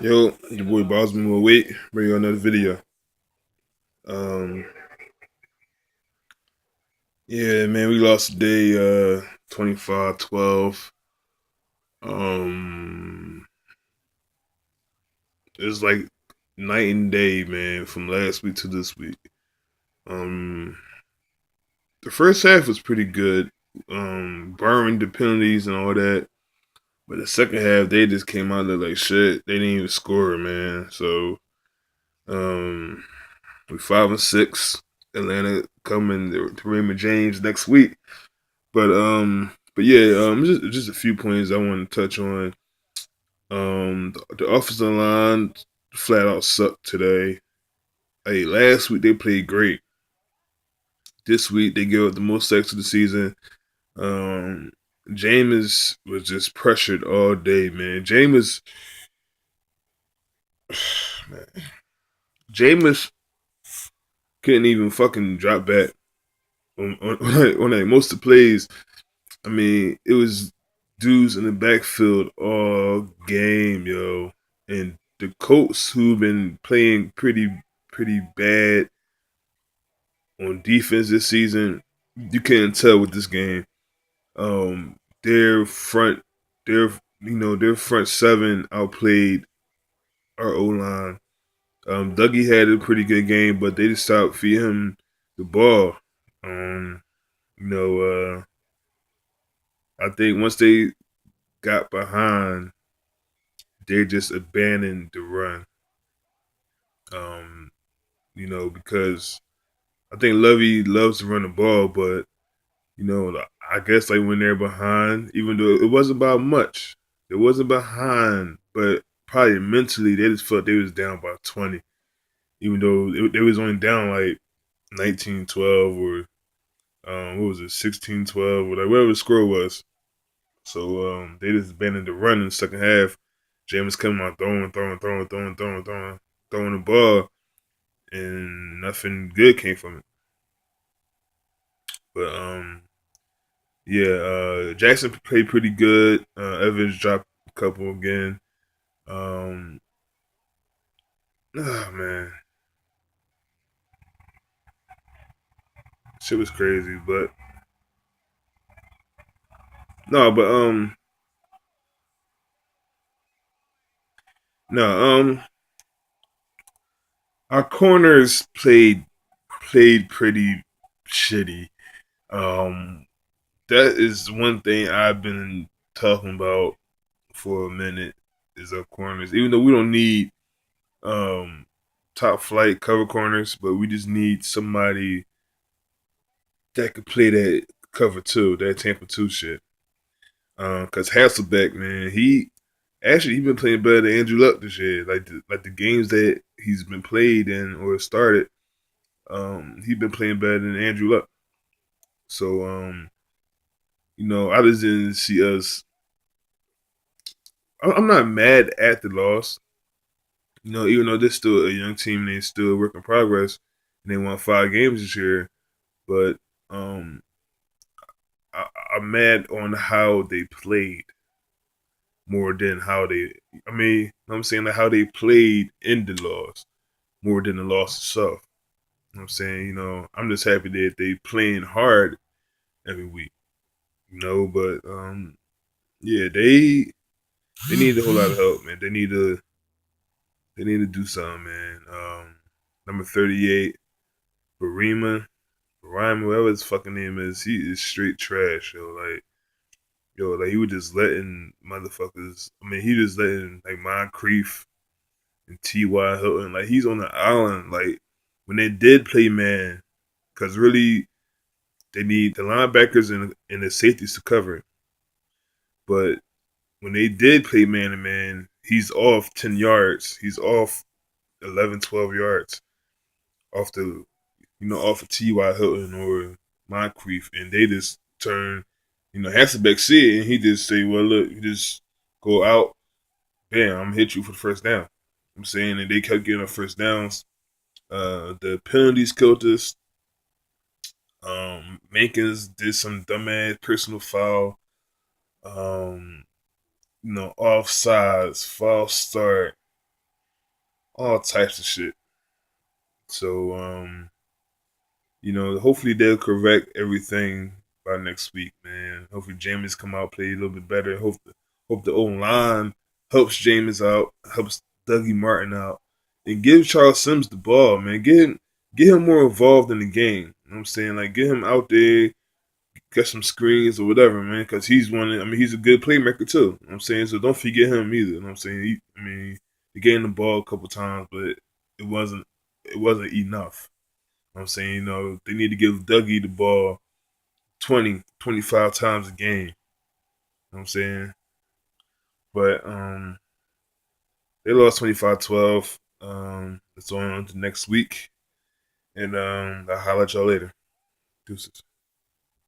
Yo, your boy Bosman will wait. Bring you another video. Um, yeah, man, we lost today, 25-12. Um, it's like night and day, man, from last week to this week. Um, the first half was pretty good, barring the penalties and all that. But the second half, they just came out of like shit. They didn't even score, man. So, um, we 5-6. Atlanta coming to Raymond James next week. But yeah, just a few points I want to touch on. The offensive line flat out sucked today. Hey, last week they played great. This week they gave up the most sacks of the season. Um, Jameis was just pressured all day, man. Man, Jameis couldn't even fucking drop back on like most of the plays. I mean, it was dudes in the backfield all game, yo. And the Colts, who've been playing pretty bad on defense this season, you can't tell with this game. Their front, their front seven outplayed our O line. Dougie had a pretty good game, but they just stopped feeding him the ball. Um, you know, I think once they got behind, they just abandoned the run. Um, because I think Lovey loves to run the ball, but I guess like when they're behind, even though it wasn't about much, it wasn't behind, but probably mentally they just felt they was down by 20, even though they was only down like 19-12 or what was it, 16-12 or like whatever the score was. So they just abandoned the run in the second half. James coming out throwing the ball, and nothing good came from it. But yeah, Jackson played pretty good. Evans dropped a couple again. Um, man, shit was crazy. But no, but no, our corners played pretty shitty. Um, that is one thing I've been talking about for a minute is our corners. Even though we don't need um top flight cover corners, but we just need somebody that could play that cover two, that Tampa two shit. Cause Hasselbeck, man, he been playing better than Andrew Luck this year. Like the games that he's been played in or started, he been playing better than Andrew Luck. So I just didn't see us. I'm not mad at the loss. Even though they're still a young team, they still a work in progress, and they won 5 games this year. But um, I, I'm mad on how they played more than how they. I mean, I'm saying like how they played in the loss more than the loss itself. I'm saying, I'm just happy that they playing hard every week. But yeah, they need a whole lot of help, man. They need to do something, man. Number 38, Barima, whatever his fucking name is, he is straight trash, yo. Like he was just letting motherfuckers. I mean, he just letting like Moncrief and T.Y. Hilton. Like he's on the island. Like when they did play man, because really they need the linebackers and the safeties to cover it. But when they did play man to man, he's off 10 yards. He's off 11, 12 yards off off of T.Y. Hilton or Moncrief, and they just turn. Hasselbeck see it, and he just say, "Well, look, you just go out, bam, I'm gonna hit you for the first down." I'm saying, and they kept getting up first downs. The penalties killed us. Mankins did some dumbass personal foul. Offsides, false start. all types of shit. So hopefully they'll correct everything by next week, man. Hopefully Jameis come out, play a little bit better. Hope the O line helps Jameis out, helps Dougie Martin out, and give Charles Sims the ball, man. Get him more involved in the game. You know what I'm saying? Like get him out there, get some screens or whatever, man. Because he's a good playmaker too. You know what I'm saying? So don't forget him either. You know what I'm saying? He gave him the ball a couple times, but it wasn't it wasn't enough. You know what I'm saying, they need to give Dougie the ball 20, 25 times a game. You know what I'm saying? But they lost 25-12. It's on to next week. And I'll holler at y'all later. Deuces.